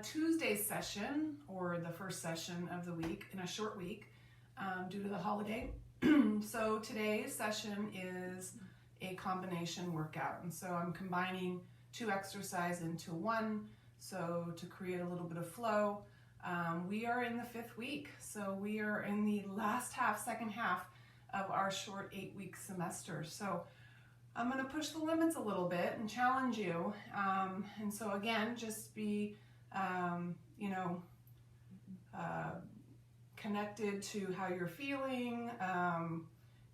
Tuesday's session, or the first session of the week in a short week due to the holiday. So today's session is a combination workout, and so I'm combining two exercises into one, so to create a little bit of flow. We are in the 5th week, so we are in the last half, second half of our short 8-week semester. So I'm going to push the limits a little bit and challenge you. And so again, just be, connected to how you're feeling,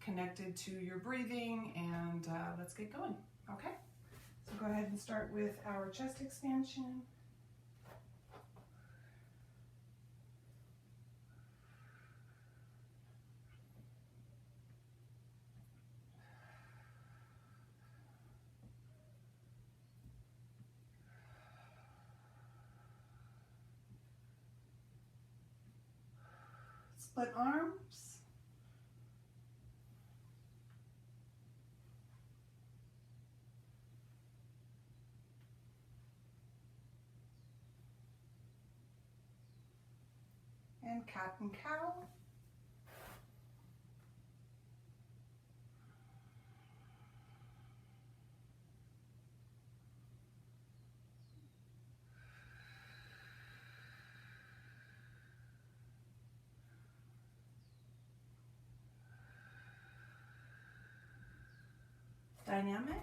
connected to your breathing, and let's get going. Okay? So go ahead and start with our chest expansion. Split arms. And cat and cow. Dynamic.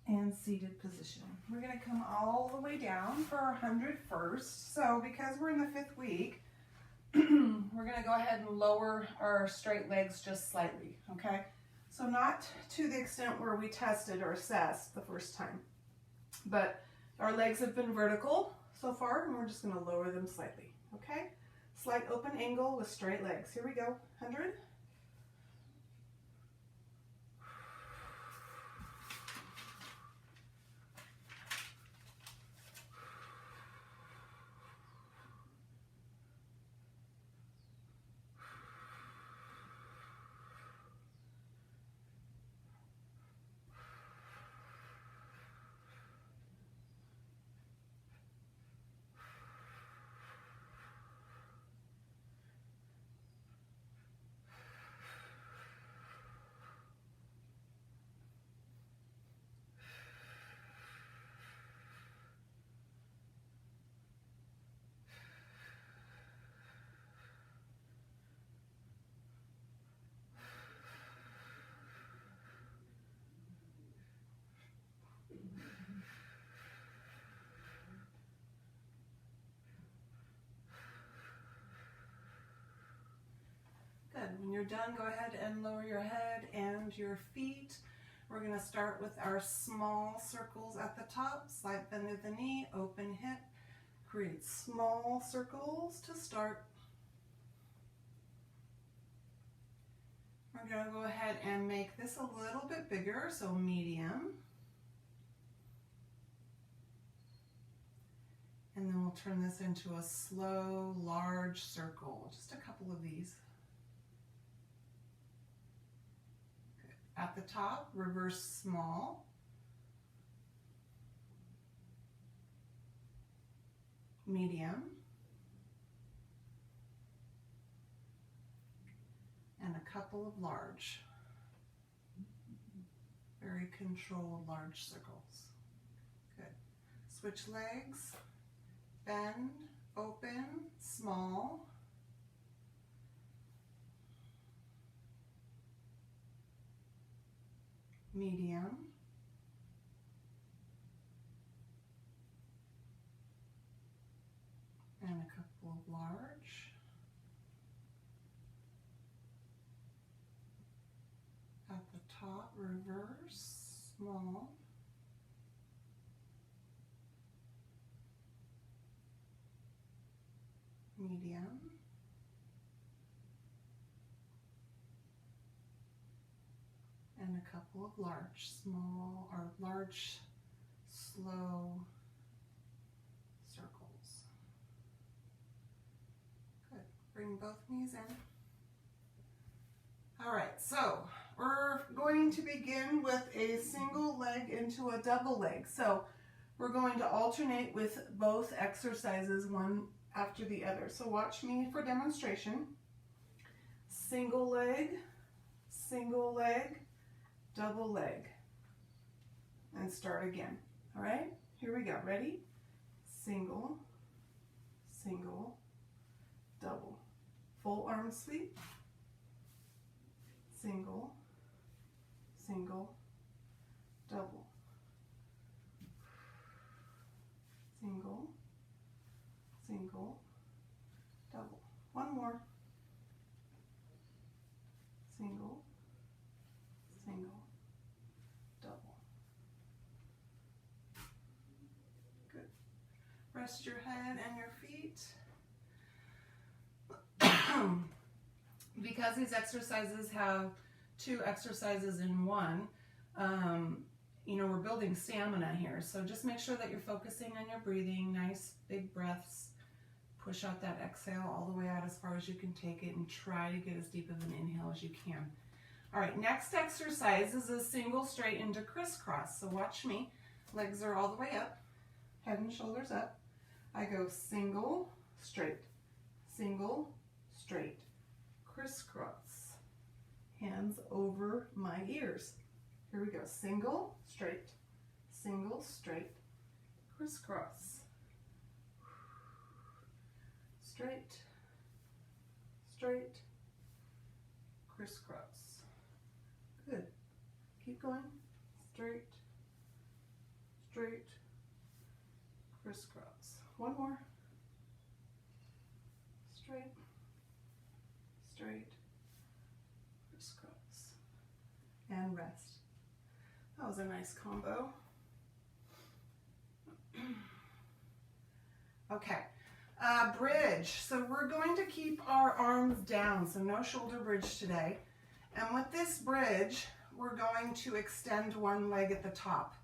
And seated position. We're going to come all the way down for our 100 first. So because we're in the 5th week, we're going to go ahead and lower our straight legs just slightly, okay? So not to the extent where we tested or assessed the first time, but our legs have been vertical so far, and we're just going to lower them slightly, okay? Slight open angle with straight legs. Here we go. 100. When you're done, go ahead and lower your head and your feet. We're going to start with our small circles at the top. Slight bend of the knee, open hip. Create small circles to start. We're going to go ahead and make this a little bit bigger, so medium. And then we'll turn this into a slow, large circle. Just a couple of these. At the top, reverse small. Medium. And a couple of large. Very controlled large circles. Good. Switch legs. Bend, open, small. Medium, and a couple of large. At the top, reverse, small. Medium. And a couple of large, small, or large, slow circles. Bring both knees in. All right, so we're going to begin with a single leg into a double leg. So we're going to alternate with both exercises, one after the other. So watch me for demonstration. Single leg, double leg, and start again. All right, here we go. Ready? Single, single, double. Full arm sweep. Single, single, double. Single, single, double. One more. Single, single, double. Good. Rest your head and your feet. Because these exercises have 2 exercises in one, you know, we're building stamina here. So just make sure that you're focusing on your breathing, nice big breaths. Push out that exhale all the way out as far as you can take it and try to get as deep of an inhale as you can. All right, next exercise is a single straight into crisscross. So watch me. Legs are all the way up, head and shoulders up. I go single, straight, single, straight, crisscross. Hands over my ears. Here we go. Single, straight, crisscross. Straight, straight, crisscross. Good. Keep going. Straight, straight, crisscross. One more. Straight, straight, crisscross. And rest. That was a nice combo. Okay. Bridge. So we're going to keep our arms down, so no shoulder bridge today. And with this bridge, we're going to extend one leg at the top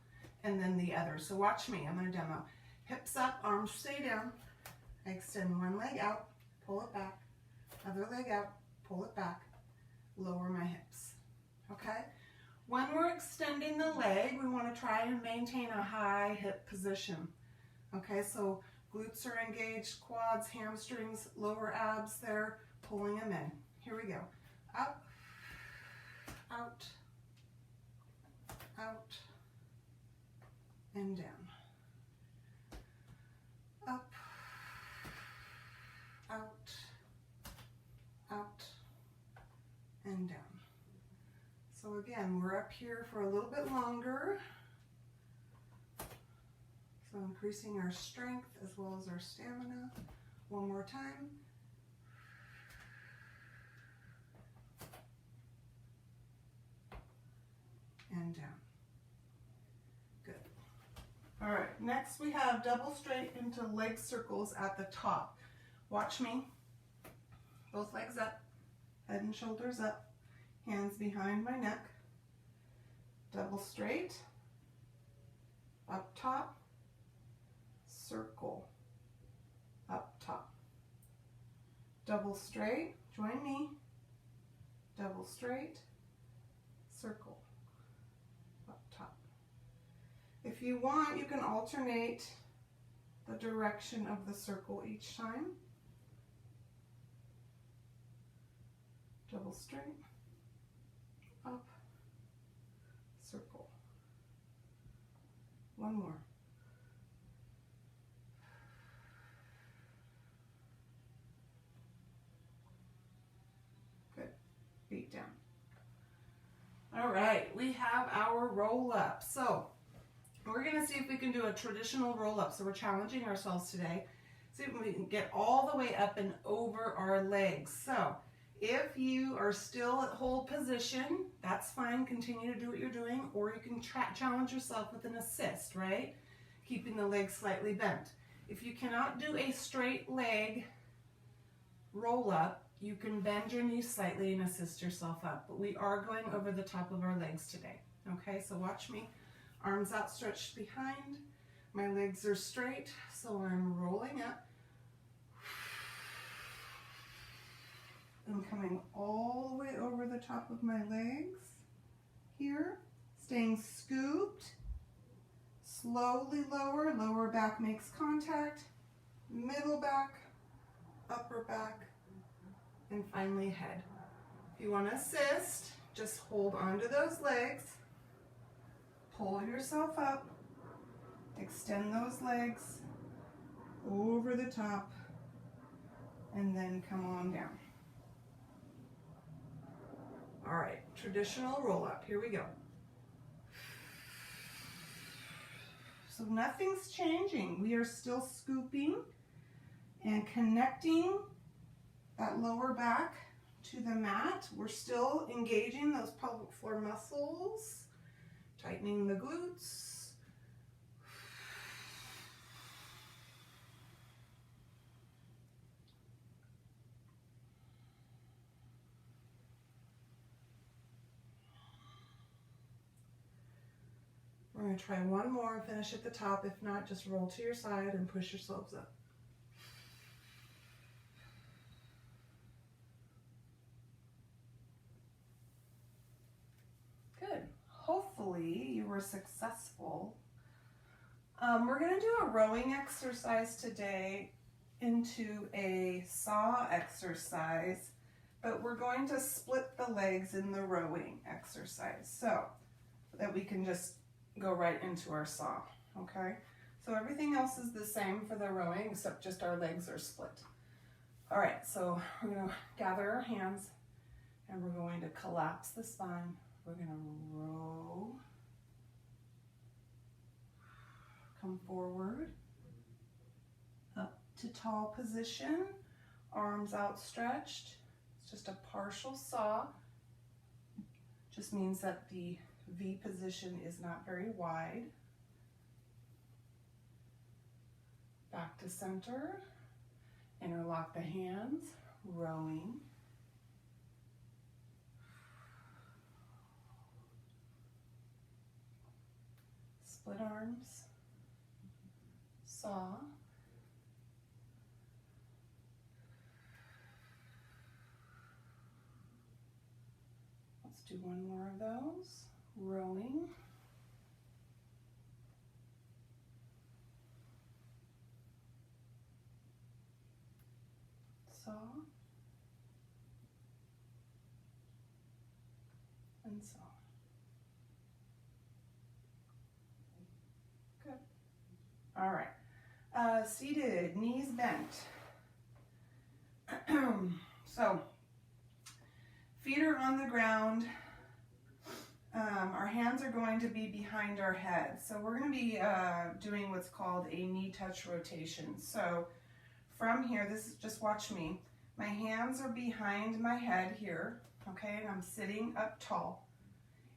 and then the other. So watch me, I'm going to demo. Hips up, arms stay down. I extend one leg out, pull it back. Other leg out, pull it back. Lower my hips. Okay? When we're extending the leg, we want to try and maintain a high hip position. Okay, so glutes are engaged, quads, hamstrings, lower abs there, pulling them in. Here we go. Up, out, out, and down. Up, out, out, and down. So again, we're up here for a little bit longer. So increasing our strength as well as our stamina. One more time. And down. Good. All right, next we have double straight into leg circles at the top. Watch me. Both legs up, head and shoulders up, hands behind my neck. Double straight, up top, circle, up top. Double straight, join me. Double straight, circle, up top. If you want, you can alternate the direction of the circle each time. Double straight, up, circle. One more. Good. Feet down. All right, we have our roll up. So we're going to see if we can do a traditional roll up. So we're challenging ourselves today. See if we can get all the way up and over our legs. So if you are still at hold position, that's fine. Continue to do what you're doing, or you can challenge yourself with an assist, right? Keeping the legs slightly bent. If you cannot do a straight leg roll up, you can bend your knees slightly and assist yourself up. But we are going over the top of our legs today. Okay, so watch me. Arms outstretched behind. My legs are straight, so I'm rolling up. I'm coming all the way over the top of my legs here, staying scooped. Slowly lower, lower back makes contact, middle back, upper back, and finally head. If you want to assist, just hold onto those legs, pull yourself up, extend those legs over the top, and then come on down. All right, traditional roll up, here we go. So nothing's changing. We are still scooping and connecting that lower back to the mat. We're still engaging those pelvic floor muscles, tightening the glutes. We're going to try one more and finish at the top. If not, just roll to your side and push yourselves up. Good. Hopefully you were successful. We're going to do a rowing exercise today into a saw exercise, but we're going to split the legs in the rowing exercise so that we can just go right into our saw, okay? So everything else is the same for the rowing except just our legs are split. All right, so we're going to gather our hands and we're going to collapse the spine. We're going to row, come forward, up to tall position, arms outstretched. It's just a partial saw. Just means that the V position is not very wide. Back to center, interlock the hands, rowing. Split arms, saw. Let's do one more of those. Rowing. Saw. And saw. Good. All right. Seated, knees bent. So, feet are on the ground. Our hands are going to be behind our head. So we're going to be doing what's called a knee touch rotation. So from here, this is just watch me. My hands are behind my head here, okay, and I'm sitting up tall.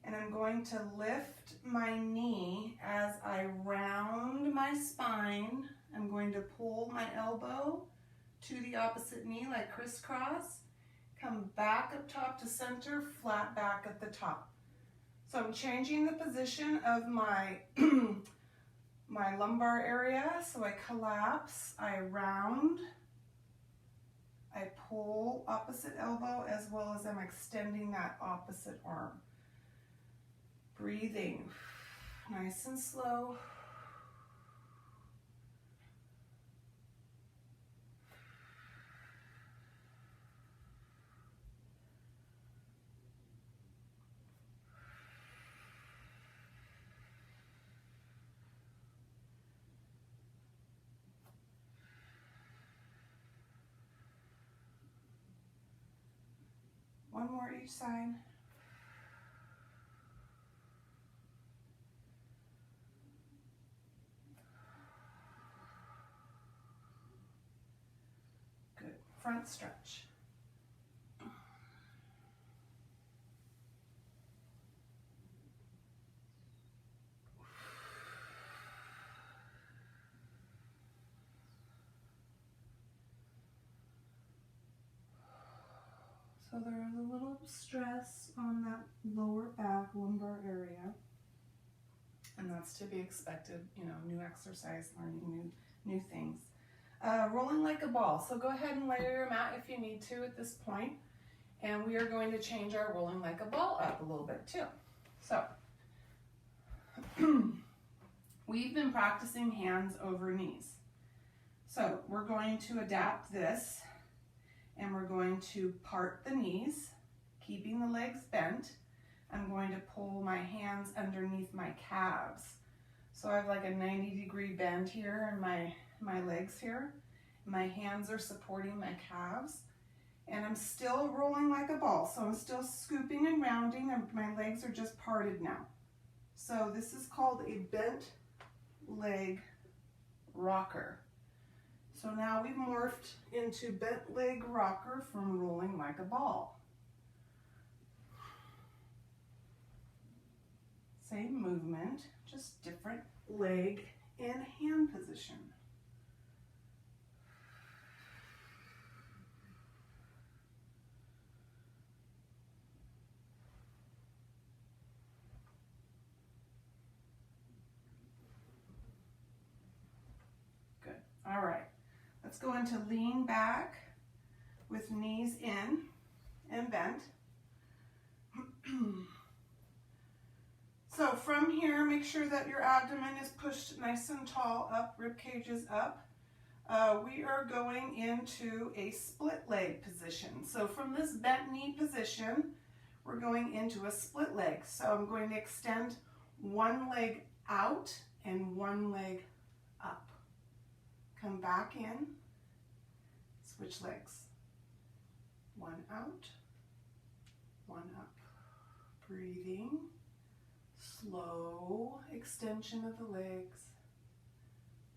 And I'm going to lift my knee as I round my spine. I'm going to pull my elbow to the opposite knee like crisscross. Come back up top to center, flat back at the top. So I'm changing the position of my, my lumbar area. So I collapse, I round, I pull opposite elbow as well as I'm extending that opposite arm. Breathing, nice and slow. One more each side. Good. Front stretch. So there is a little stress on that lower back lumbar area, and that's to be expected, you know, new exercise, learning new things. Rolling like a ball. So go ahead and layer your mat if you need to at this point. And we are going to change our rolling like a ball up a little bit too. So, we've been practicing hands over knees. So we're going to adapt this, and we're going to part the knees, keeping the legs bent. I'm going to pull my hands underneath my calves. So I have like a 90-degree bend here in my legs here. My hands are supporting my calves, and I'm still rolling like a ball. So I'm still scooping and rounding, and my legs are just parted now. So this is called a bent leg rocker. So now we've morphed into bent leg rocker from rolling like a ball. Same movement, just different leg and hand position. Good. All right. Let's go into lean back with knees in and bent. So from here, make sure that your abdomen is pushed nice and tall up, rib cage is up. We are going into a split leg position. So from this bent knee position, we're going into a split leg. So I'm going to extend one leg out and one leg up. Come back in, switch legs. One out, one up. Breathing, slow extension of the legs,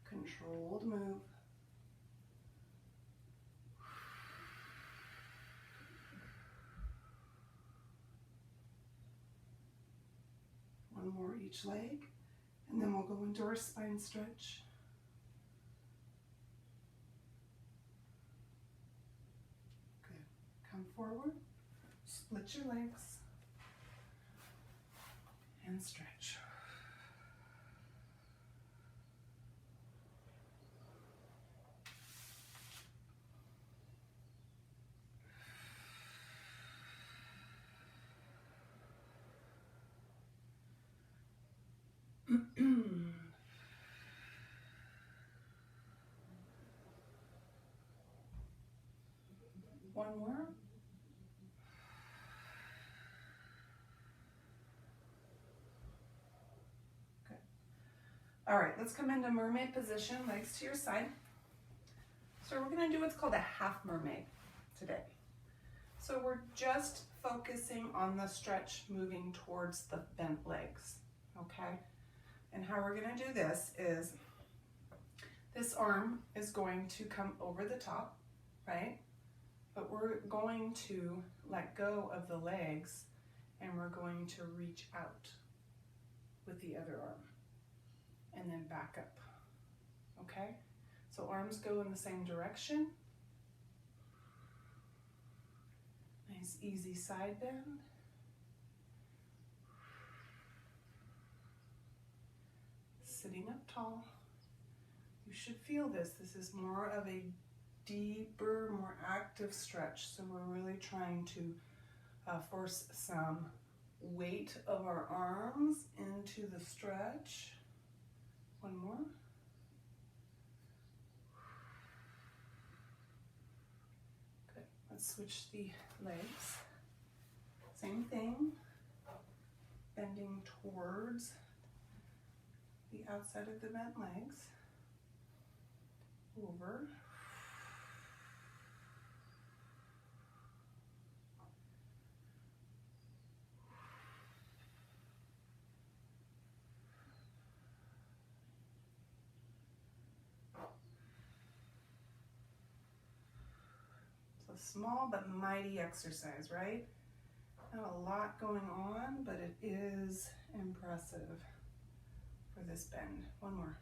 controlled move. One more each leg, and then we'll go into our spine stretch. Come forward, split your legs, and stretch. One more. Good. All right, let's come into mermaid position, legs to your side. So we're going to do what's called a half mermaid today. So we're just focusing on the stretch moving towards the bent legs, okay? And how we're going to do this is this arm is going to come over the top, right? But we're going to let go of the legs, and we're going to reach out with the other arm and then back up, okay? So arms go in the same direction. Nice easy side bend. Sitting up tall. You should feel this. This is more of a deeper, more active stretch. So we're really trying to force some weight of our arms into the stretch. One more. Good. Let's switch the legs. Same thing. Bending towards the outside of the bent legs. Over. It's a small but mighty exercise, right? Not a lot going on, but it is impressive for this bend. One more.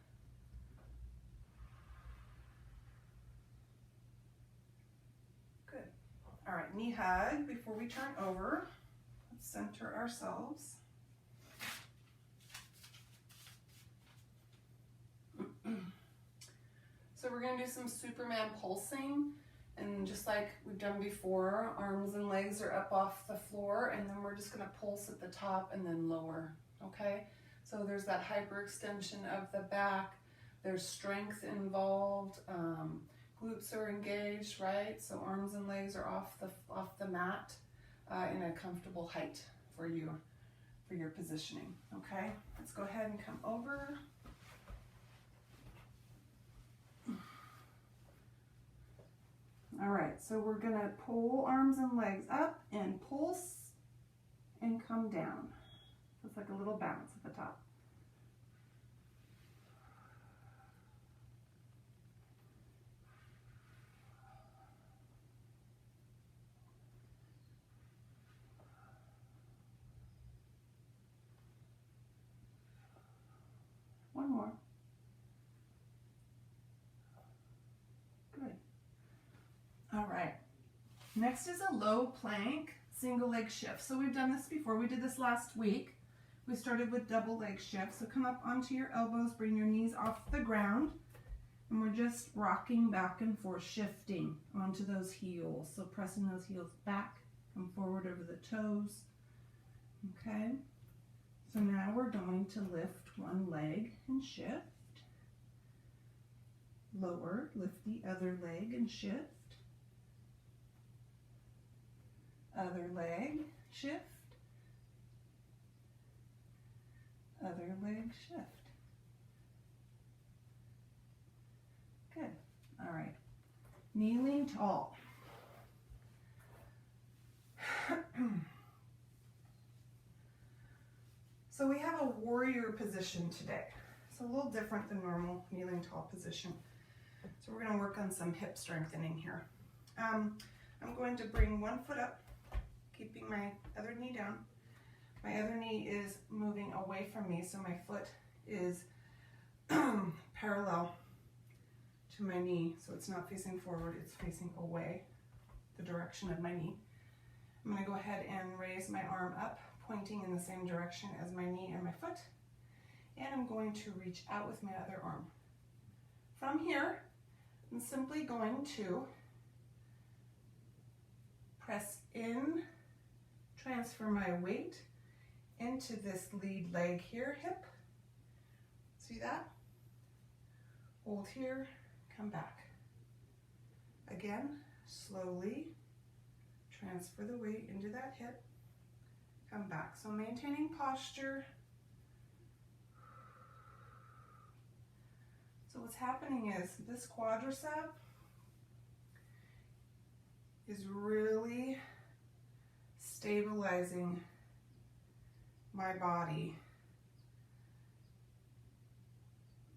Good. All right, knee hug before we turn over. Let's center ourselves. So we're going to do some Superman pulsing. And just like we've done before, arms and legs are up off the floor, and then we're just gonna pulse at the top and then lower, okay? So there's that hyperextension of the back. There's strength involved. Glutes are engaged, right? So arms and legs are off the mat in a comfortable height for your positioning, okay? Let's go ahead and come over. All right, so we're gonna pull arms and legs up and pulse and come down. It's like a little bounce at the top. One more. Good. All right. Next is a low plank single leg shift. So we've done this before. We did this last week. We started with double leg shift. So come up onto your elbows, bring your knees off the ground, and we're just rocking back and forth, shifting onto those heels. So pressing those heels back, come forward over the toes. Okay. So now we're going to lift one leg and shift. Lower, lift the other leg and shift. Other leg, shift. Other leg, shift. Good. All right. Kneeling tall. So we have a warrior position today. It's a little different than normal kneeling tall position. So we're going to work on some hip strengthening here. I'm going to bring one foot up, keeping my other knee down. My other knee is moving away from me, so my foot is parallel to my knee. So it's not facing forward, it's facing away, the direction of my knee. I'm going to go ahead and raise my arm up, pointing in the same direction as my knee and my foot. And I'm going to reach out with my other arm. From here, I'm simply going to press in, transfer my weight into this lead leg here, hip. See that? Hold here, come back. Again, slowly transfer the weight into that hip, come back. So maintaining posture. So what's happening is this quadricep is really stabilizing my body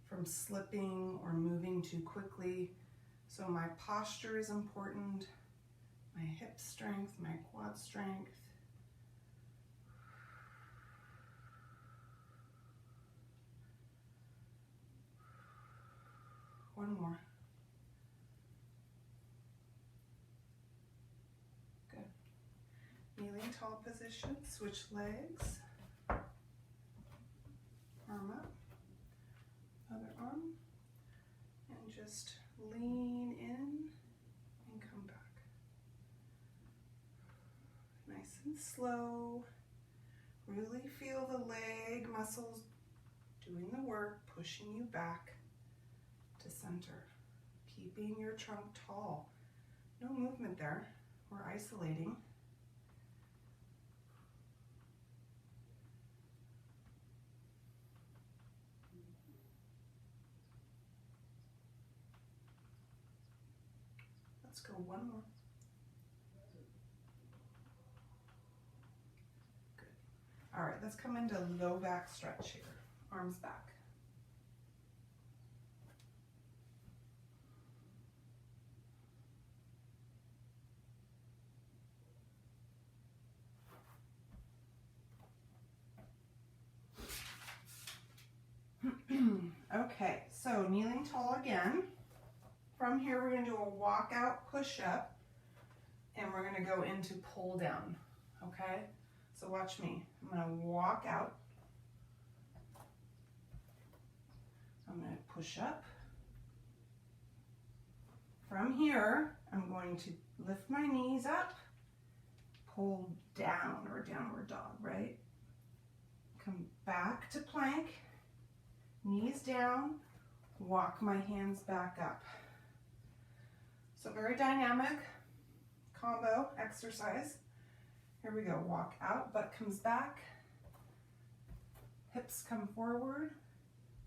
from slipping or moving too quickly. So my posture is important, my hip strength, my quad strength. One more. Good. Kneeling tall position, switch legs. Arm up, other arm, and just lean in and come back. Nice and slow. Really feel the leg muscles doing the work, pushing you back to center. Keeping your trunk tall. No movement there. We're isolating. Let's go one more. Good. All right, let's come into low back stretch here. Arms back. Okay, so kneeling tall again. From here, we're going to do a walkout push-up, and we're going to go into pull down, okay? So watch me. I'm going to walk out. I'm going to push up. From here, I'm going to lift my knees up, pull down, or downward dog, right? Come back to plank, knees down, walk my hands back up. So very dynamic combo exercise. Here we go, walk out, butt comes back, hips come forward,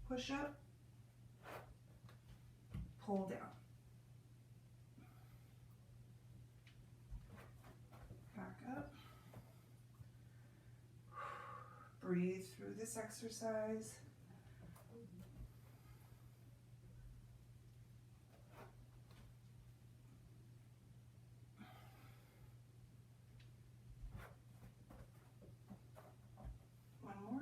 push up, pull down. Back up. Breathe through this exercise. One more.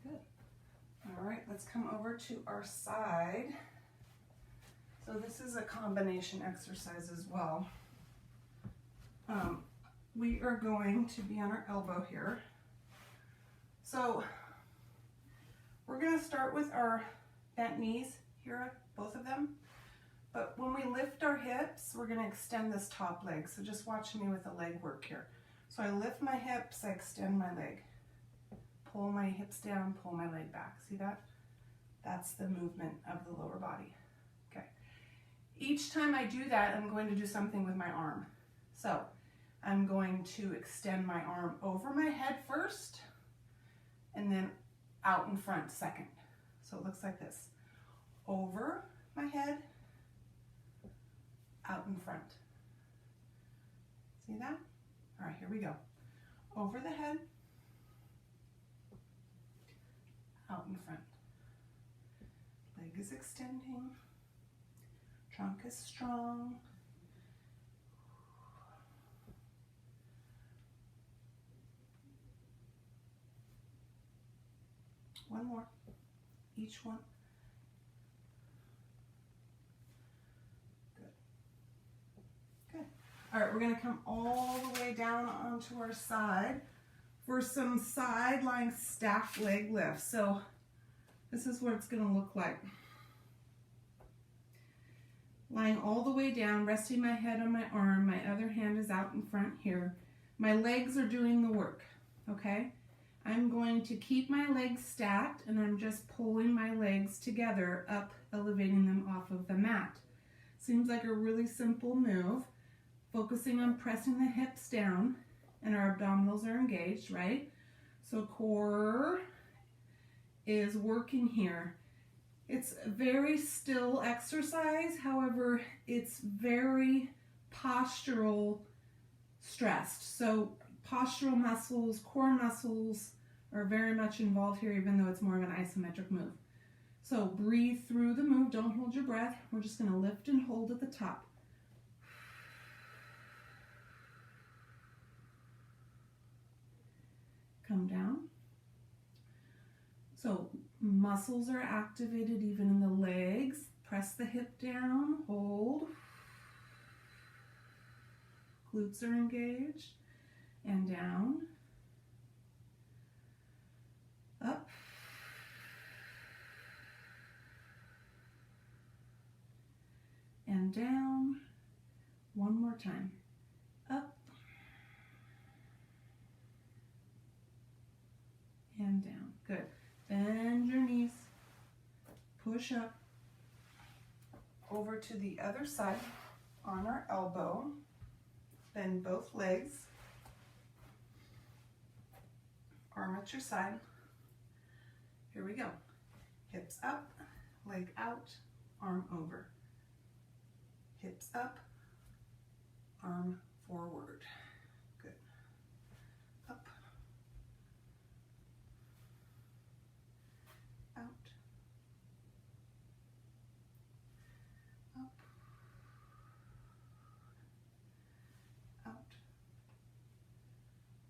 Good. All right, let's come over to our side. So this is a combination exercise as well. We are going to be on our elbow here. So we're going to start with our bent knees here, both of them. But when we lift our hips, we're going to extend this top leg. So just watch me with the leg work here. So I lift my hips, I extend my leg. Pull my hips down, pull my leg back. See that? That's the movement of the lower body. Okay. Each time I do that, I'm going to do something with my arm. So I'm going to extend my arm over my head first, and then out in front second. So it looks like this. Over my head, out in front. See that? All right, here we go. Over the head, out in front. Leg is extending, trunk is strong. One more, each one. Good. Good. All right, we're going to come all the way down onto our side for some side lying staff leg lifts. So this is what it's going to look like. Lying all the way down, resting my head on my arm, my other hand is out in front here. My legs are doing the work, okay? I'm going to keep my legs stacked, and I'm just pulling my legs together up, elevating them off of the mat. Seems like a really simple move, focusing on pressing the hips down, and our abdominals are engaged, right? So core is working here. It's a very still exercise, however, it's very postural stressed. So postural muscles, core muscles are very much involved here, even though it's more of an isometric move. So breathe through the move, don't hold your breath. We're just going to lift and hold at the top. Come down. So muscles are activated even in the legs. Press the hip down, hold. Glutes are engaged. And down. Up. And down. One more time. Up. And down. Good. Bend your knees. Push up. Over to the other side on our elbow. Bend both legs. Arm at your side. Here we go. Hips up, leg out, arm over. Hips up, arm forward. Good. Up. Out. Up. Out.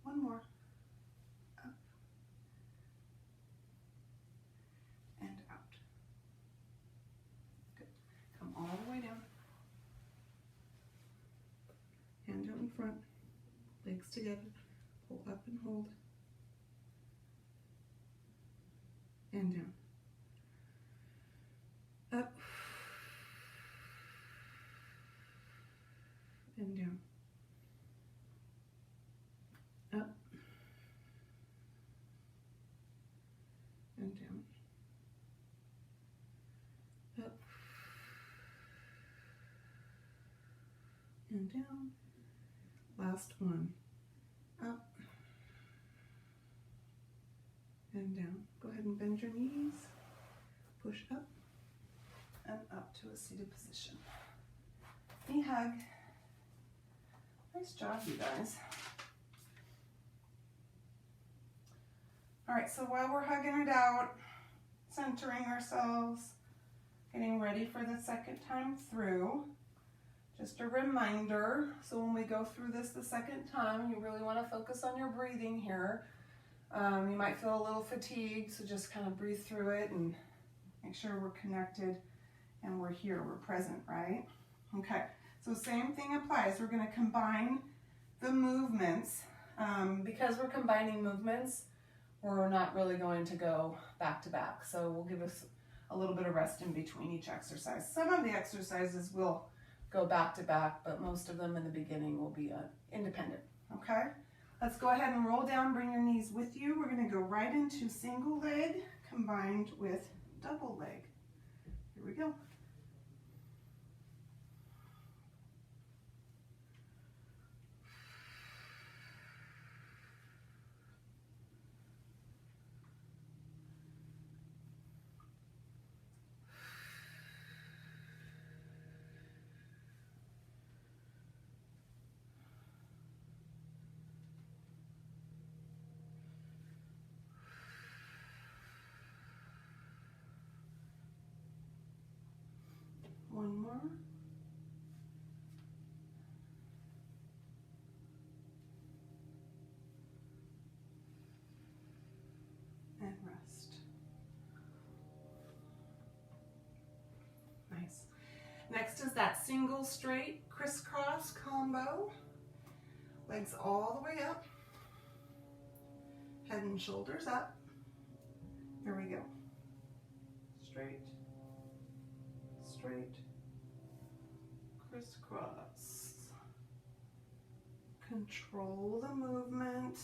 One more. Up. And out. Good. Come all the way down. Hand out in front. Legs together. Pull up and hold. And down. Up. And down. Up. And down. Up. And down. Last one. Up. And down. Go ahead and bend your knees. Push up and up to a seated position. Knee hug. Nice job, you guys. All right, so while we're hugging it out, centering ourselves, getting ready for the second time through, just a reminder, so when we go through this the second time, you really want to focus on your breathing here. You might feel a little fatigued, so just kind of breathe through it and make sure we're connected and we're here, we're present, right? Okay, so same thing applies. We're going to combine the movements. Because we're combining movements, we're not really going to go back to back. So we'll give us a little bit of rest in between each exercise. Some of the exercises will go back to back, but most of them in the beginning will be independent, okay? Let's go ahead and roll down, bring your knees with you. We're gonna go right into single leg combined with double leg. Here we go. One more. And rest. Nice. Next is that single straight crisscross combo. Legs all the way up. Head and shoulders up. Here we go. Straight, straight, crisscross. Control the movement.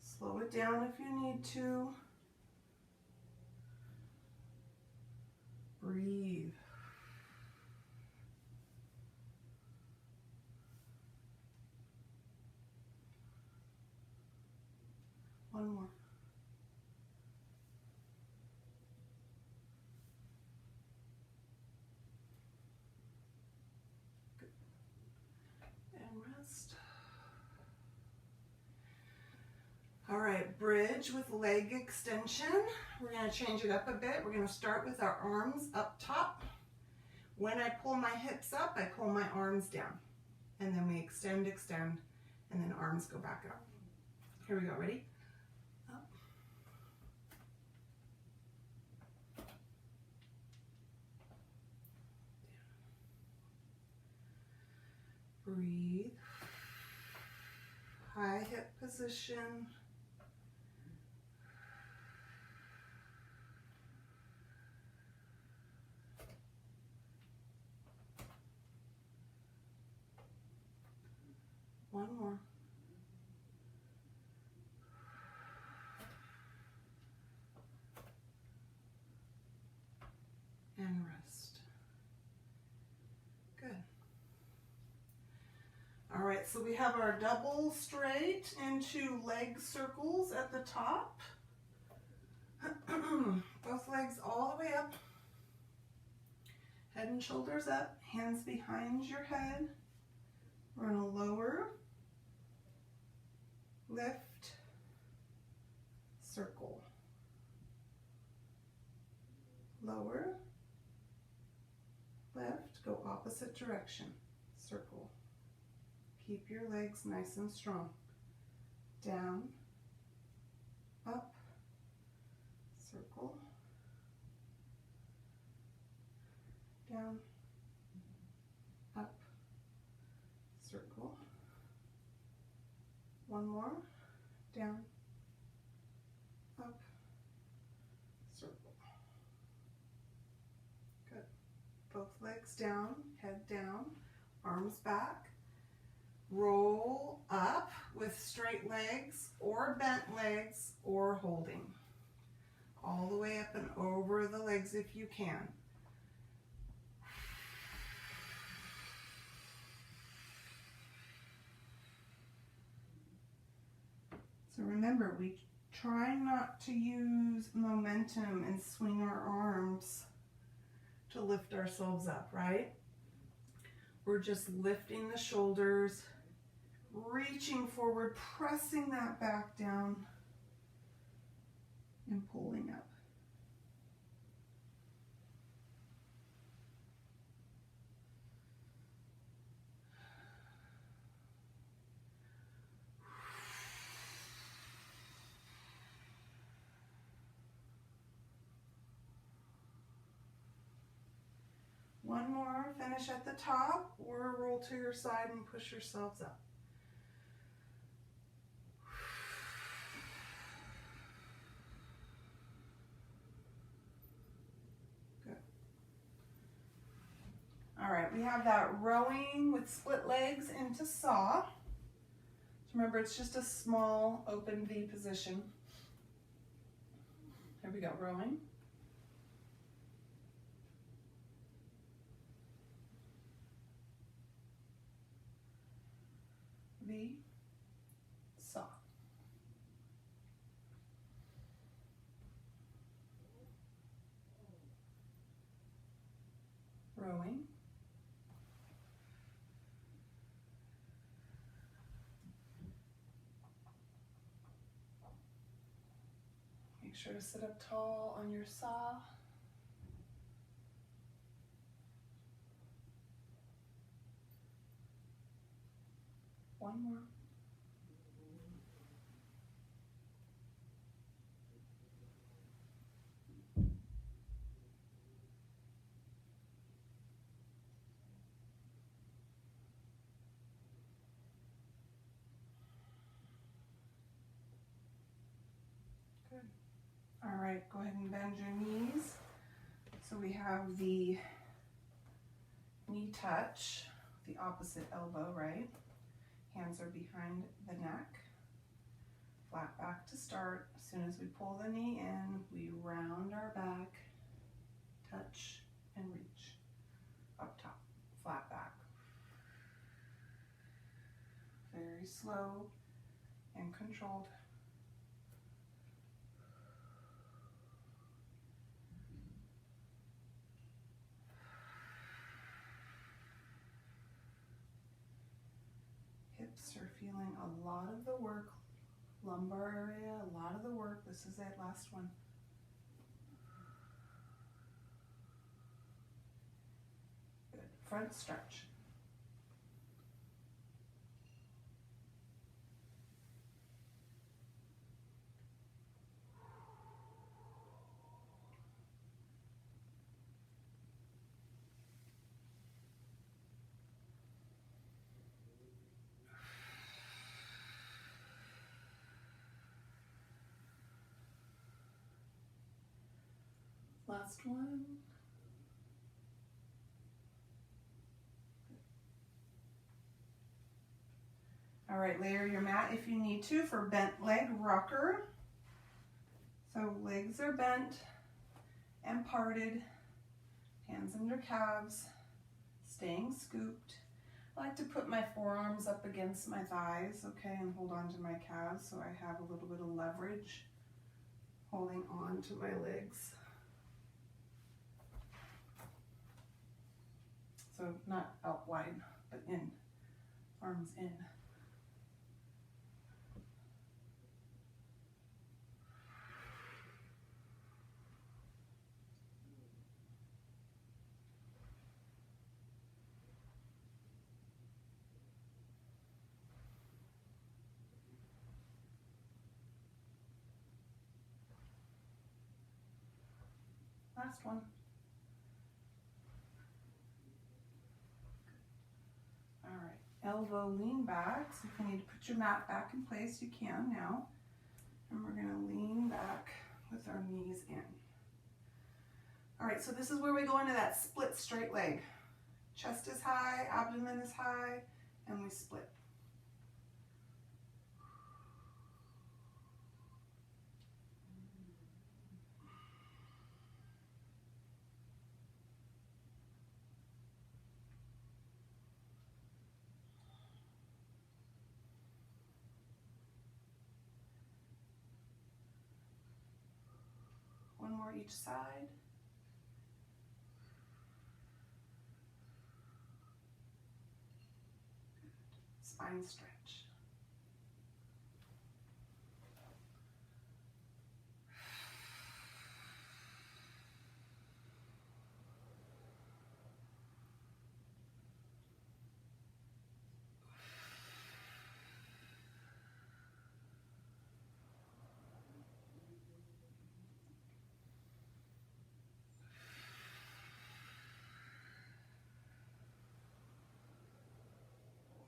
Slow it down if you need to. Breathe. One more. Good. And rest. All right, bridge with leg extension. We're going to change it up a bit. We're going to start with our arms up top. When I pull my hips up, I pull my arms down. And then we extend, extend, and then arms go back up. Here we go, ready? Up. Breathe. High hip position. One more. And rest. Good. All right, so we have our double straight into leg circles at the top. Both legs all the way up. Head and shoulders up, hands behind your head. We're going to lower, lift, circle. Lower, lift, go opposite direction, circle. Keep your legs nice and strong. Down, up, circle, down, up, circle. One more. Down, up, circle. Good. Both legs down, head down, arms back. Roll up with straight legs or bent legs or holding. All the way up and over the legs if you can. So remember, we try not to use momentum and swing our arms to lift ourselves up, right? We're just lifting the shoulders, reaching forward, pressing that back down, and pulling up. One more, finish at the top, or roll to your side and push yourselves up. Good. All right, we have that rowing with split legs into saw. So remember, it's just a small open V position. Here we go, rowing. V, saw. Rowing. Make sure to sit up tall on your saw. One more. Good. All right, go ahead and bend your knees. So we have the knee touch, the opposite elbow, right? Hands are behind the neck. Flat back to start. As soon as we pull the knee in, we round our back, touch, and reach. Up top, flat back. Very slow and controlled. Hips are feeling a lot of the work. Lumbar area, a lot of the work. This is it, last one. Good. Front stretch. Last one. All right, layer your mat if you need to for bent leg rocker. So legs are bent and parted, hands under calves, staying scooped. I like to put my forearms up against my thighs, okay, and hold on to my calves so I have a little bit of leverage holding on to my legs. So not out wide, but in, arms in. Last one. All right, elbow lean back. So if you need to put your mat back in place, you can now. And we're gonna lean back with our knees in. All right, so this is where we go into that split straight leg. Chest is high, abdomen is high, and we split. One more each side. Spine stretch.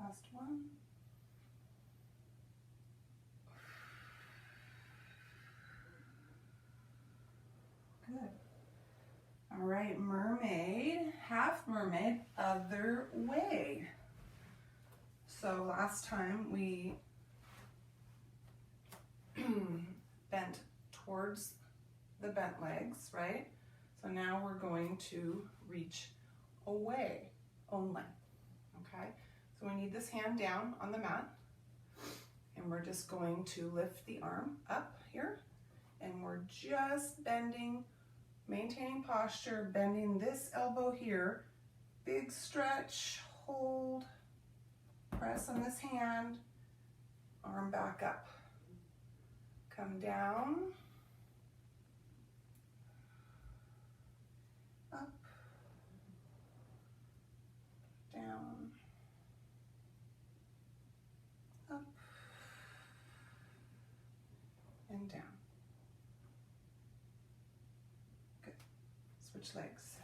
Last one. Good. All right, mermaid, half mermaid, other way. So last time we bent towards the bent legs, right? So now we're going to reach away only, okay? So we need this hand down on the mat, and we're just going to lift the arm up here, and we're just bending, maintaining posture, bending this elbow here, big stretch, hold, press on this hand, arm back up, come down, up, down, up, and down. Good. Switch legs.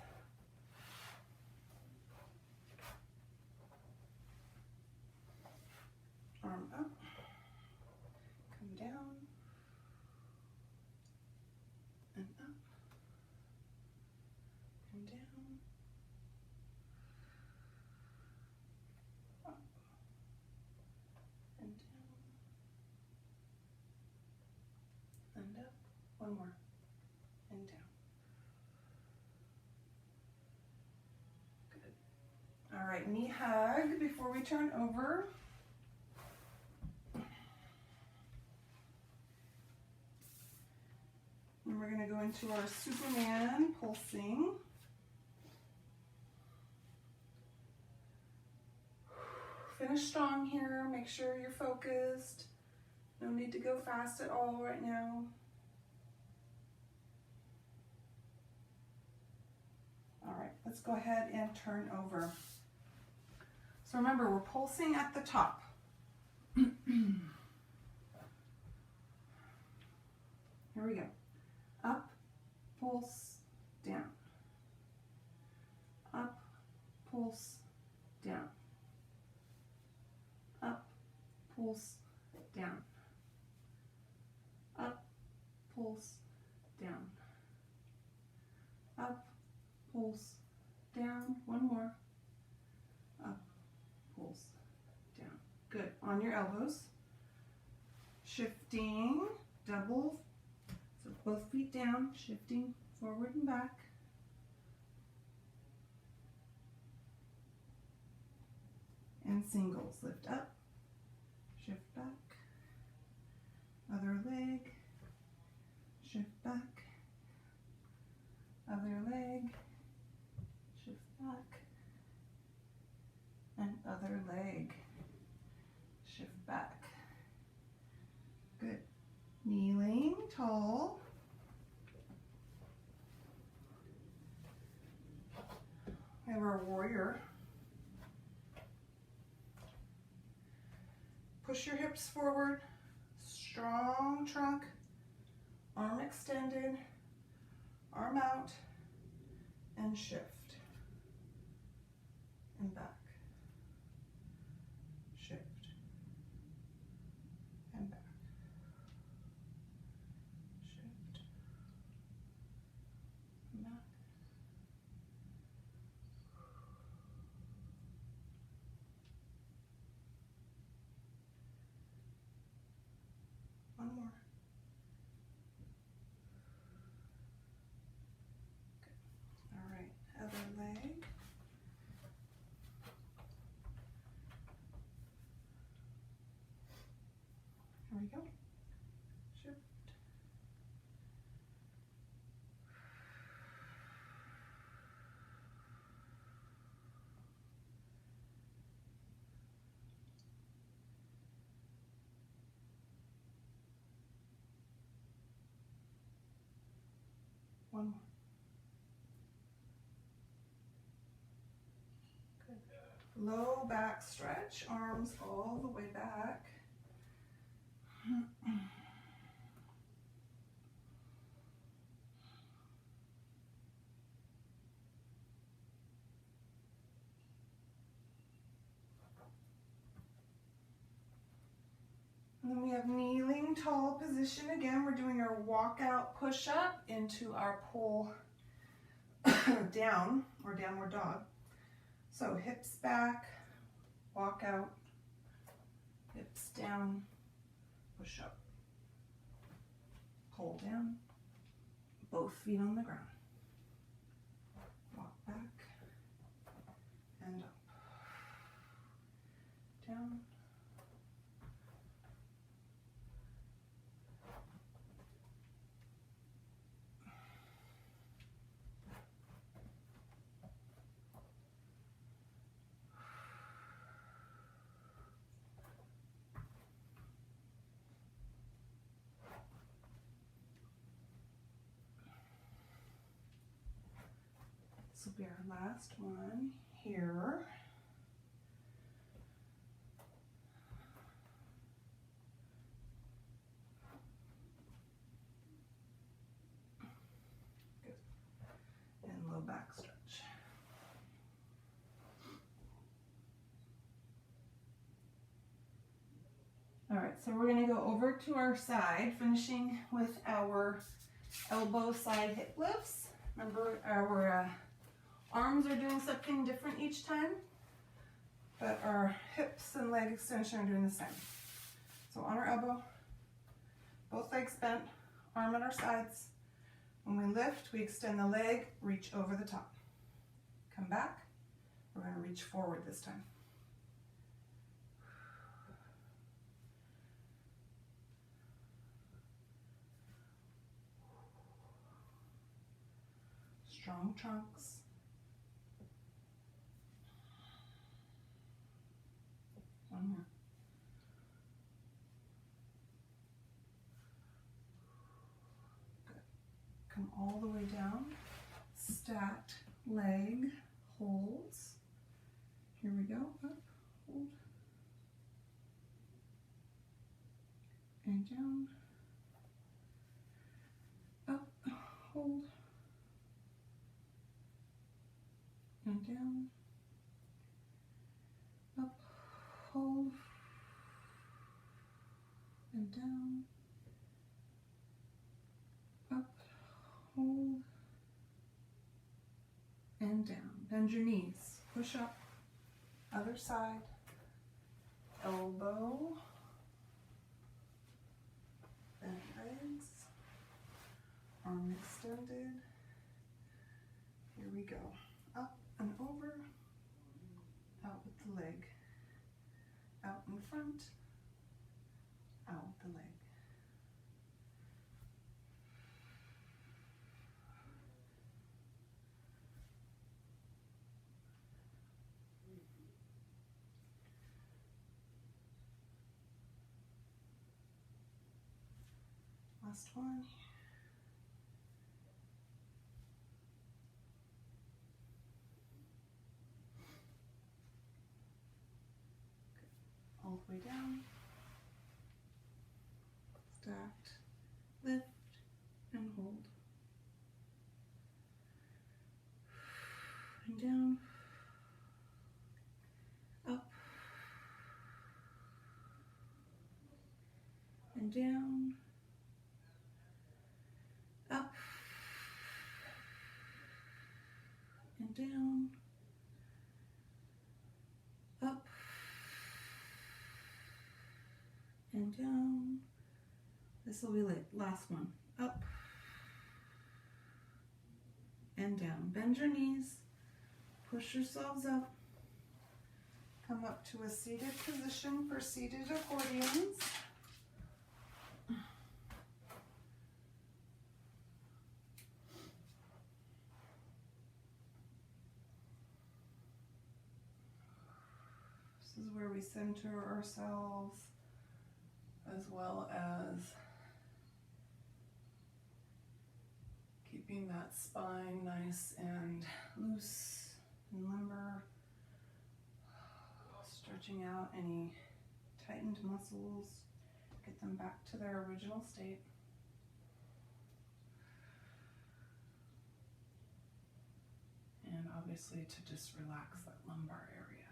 Arm up, come down, and up, and down, up, and down, and up. One more, and down. Good. All right, knee hug before we turn over. And we're going to go into our Superman pulsing. Finish strong here. Make sure you're focused. No need to go fast at all right now. All right, let's go ahead and turn over. So remember, we're pulsing at the top. Here we go. Up, pulse, down. Up, pulse, down. Up, pulse, down. Up, pulse, down. Up, pulse, down. One more. Up, pulse, down. Good. On your elbows. Shifting, double. So both feet down, shifting forward and back. And singles. Lift up, shift back. Other leg, shift back. Other leg, shift back. And other leg, shift back. Good. Kneeling tall. We have our warrior. Push your hips forward, strong trunk, arm extended, arm out, and shift, and back. One more. Good. All right, other leg. Here we go. Shift. One more. Good. Low back stretch, arms all the way back. And then we have kneeling tall position again. We're doing our walkout push-up into our pull down or downward dog. So hips back, walk out, hips down, push up, pull down, both feet on the ground. Walk back and up, down. This will be our last one here. Good. And low back stretch. All right, so we're going to go over to our side, finishing with our elbow side hip lifts. Remember, our arms are doing something different each time, but our hips and leg extension are doing the same. So on our elbow, both legs bent, arm at our sides. When we lift, we extend the leg, reach over the top. Come back, we're going to reach forward this time. Strong trunks. One more. Good. Come all the way down. Stacked leg holds. Here we go. Up, hold. And down. Up, hold. And down. Up, hold. And down. Up, hold. And down. Bend your knees. Push up. Other side. Elbow. Bend legs. Arm extended. Here we go. Up and over. Out with the leg. Out in front. Out with the leg. Last one. All the way down. Stacked. Lift and hold. And down. Up. And down. Up. And down. Up. And down. This will be the last one. Up and down. Bend your knees. Push yourselves up. Come up to a seated position for seated accordions. This is where we center ourselves, as well as keeping that spine nice and loose and limber. Stretching out any tightened muscles, get them back to their original state. And obviously to just relax that lumbar area.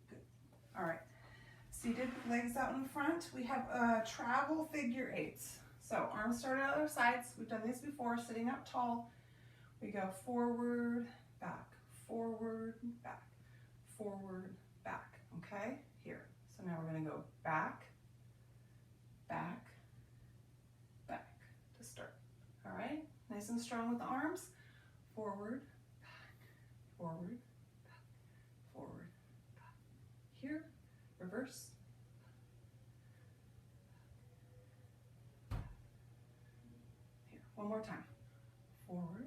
Good. All right. Seated, legs out in front. We have travel figure eights. So arms start at other sides. We've done these before, sitting up tall. We go forward, back, forward, back, forward, back. Okay? Here. So now we're going to go back, back, back to start. All right? Nice and strong with the arms. Forward, back, forward, back, forward, back. Here, reverse. Here, one more time. Forward.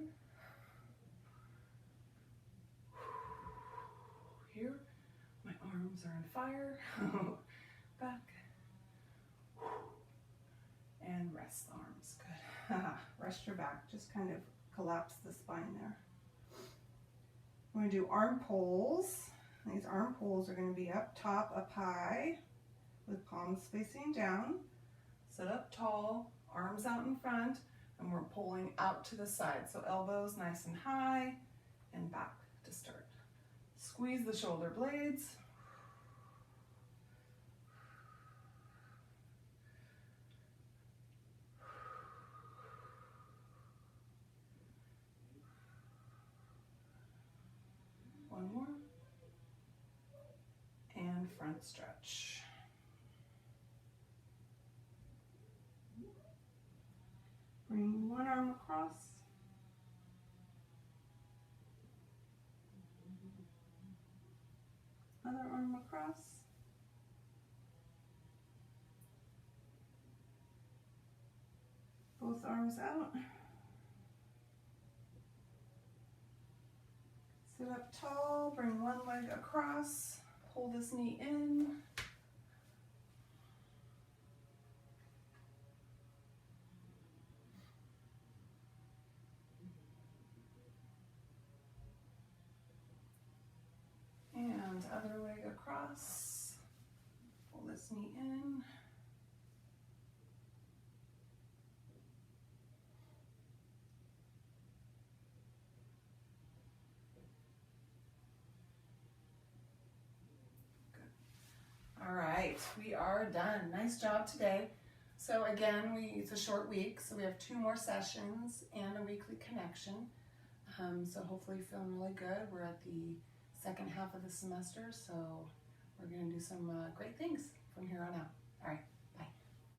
Here, my arms are on fire. Back. And rest the arms. Good. Rest your back. Just kind of collapse the spine there. We're going to do arm pulls. These arm pulls are going to be up top, up high, with palms facing down. Sit up tall, arms out in front, and we're pulling out to the side. So elbows nice and high, and back to start. Squeeze the shoulder blades. One more. And front stretch. Bring one arm across. Other arm across. Both arms out. Sit up tall, bring one leg across, pull this knee in. And other leg across, pull this knee in. All right, we are done. Nice job today. So again, it's a short week, so we have 2 more sessions and a weekly connection. So hopefully you're feeling really good. We're at the second half of the semester, so we're going to do some great things from here on out.